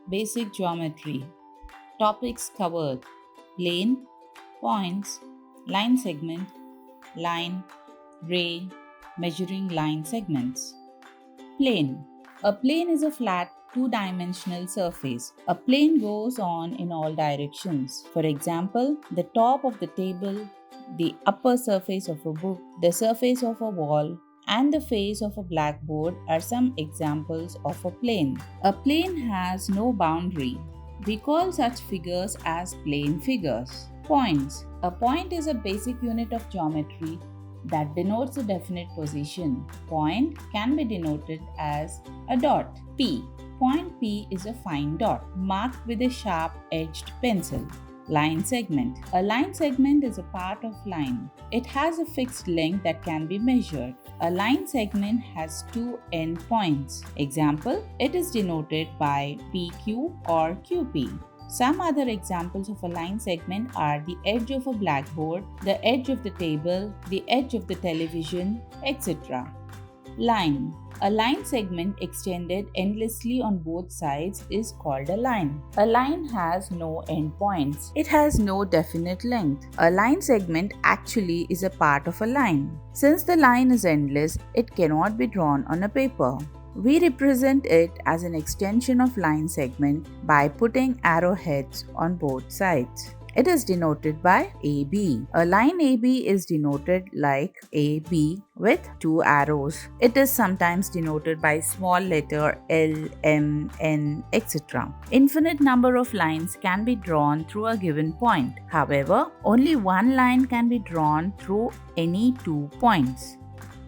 Basic geometry. Topics covered: plane, points, line segment, line, ray, measuring line segments. Plane. A plane is a flat two-dimensional surface. A plane goes on in all directions. For example, the top of the table, the upper surface of a book, the surface of a wall, and the face of a blackboard are some examples of a plane. A plane has no boundary. We call such figures as plane figures. Points. A point is a basic unit of geometry that denotes a definite position. Point can be denoted as a dot. P. Point P is a fine dot marked with a sharp-edged pencil. Line segment. A line segment is a part of line. It has a fixed length that can be measured. A line segment has two end points. Example, it is denoted by PQ or QP. Some other examples of a line segment are the edge of a blackboard, the edge of the table, the edge of the television, etc. Line. A line segment extended endlessly on both sides is called a line. A line has no endpoints. It has no definite length. A line segment actually is a part of a line. Since the line is endless, it cannot be drawn on a paper. We represent it as an extension of line segment by putting arrowheads on both sides. It is denoted by AB. A line AB is denoted like AB with two arrows. It is sometimes denoted by small letter L, M, N, etc. Infinite number of lines can be drawn through a given point. However, only one line can be drawn through any 2 points.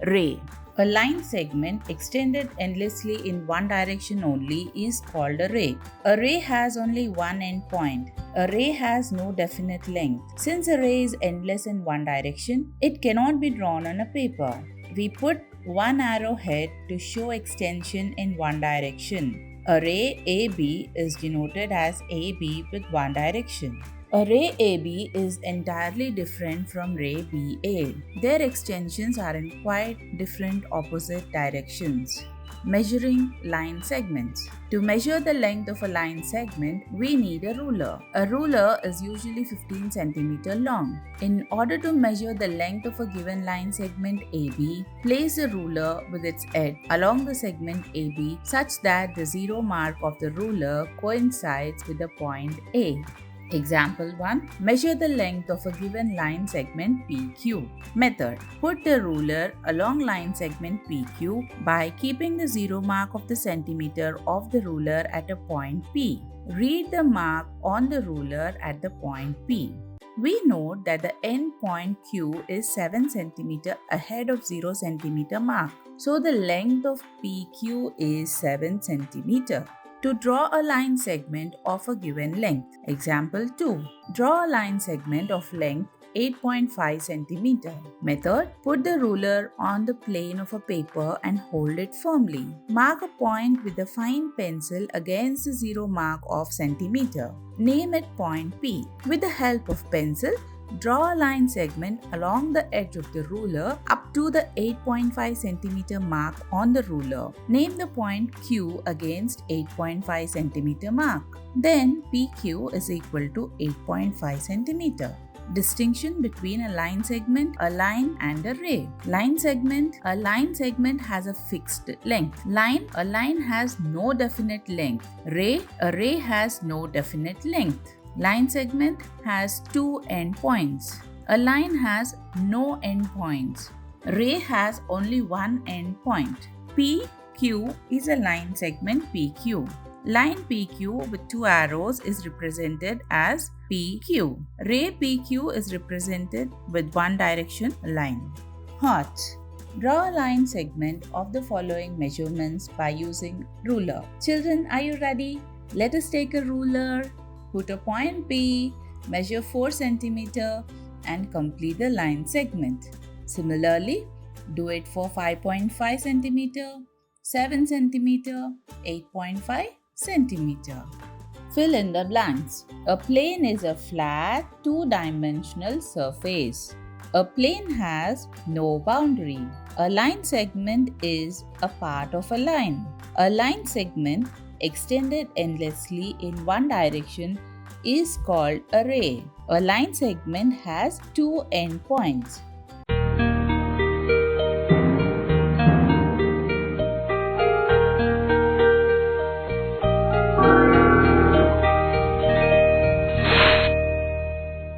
Ray. A line segment extended endlessly in one direction only is called a ray. A ray has only one end point. A ray has no definite length. Since a ray is endless in one direction, it cannot be drawn on a paper. We put one arrowhead to show extension in one direction. A ray AB is denoted as AB with one direction. A ray AB is entirely different from ray BA. Their extensions are in quite different opposite directions. Measuring line segments. To measure the length of a line segment, we need a ruler. A ruler is usually 15 cm long. In order to measure the length of a given line segment AB, place a ruler with its edge along the segment AB such that the zero mark of the ruler coincides with the point A. Example 1. Measure the length of a given line segment PQ. Method. Put the ruler along line segment PQ by keeping the zero mark of the centimeter of the ruler at a point P. Read the mark on the ruler at the point P. We note that the end point Q is 7 cm ahead of 0 cm mark. So the length of PQ is 7 cm. To draw a line segment of a given length. Example 2. Draw a line segment of length 8.5 cm. Method. Put the ruler on the plane of a paper and hold it firmly. Mark a point with a fine pencil against the zero mark of centimeter. Name it point P. With the help of pencil, draw a line segment along the edge of the ruler up to the 8.5 cm mark on the ruler. Name the point Q against 8.5 cm mark. Then PQ is equal to 8.5 cm. Distinction between a line segment, a line and a ray. Line segment. A line segment has a fixed length. Line. A line has no definite length. Ray. A ray has no definite length. Line segment has two end points. A line has no end points. Ray has only one end point. PQ is a line segment PQ. Line PQ with two arrows is represented as PQ. Ray PQ is represented with one direction line. Hot. Draw a line segment of the following measurements by using ruler. Children, are you ready? Let us take a ruler. Put a point P, measure 4 cm and complete the line segment. Similarly, do it for 5.5 cm, 7 cm, 8.5 cm. Fill in the blanks. A plane is a flat, two-dimensional surface. A plane has no boundary. A line segment is a part of a line. A line segment extended endlessly in one direction is called a ray. A line segment has two endpoints.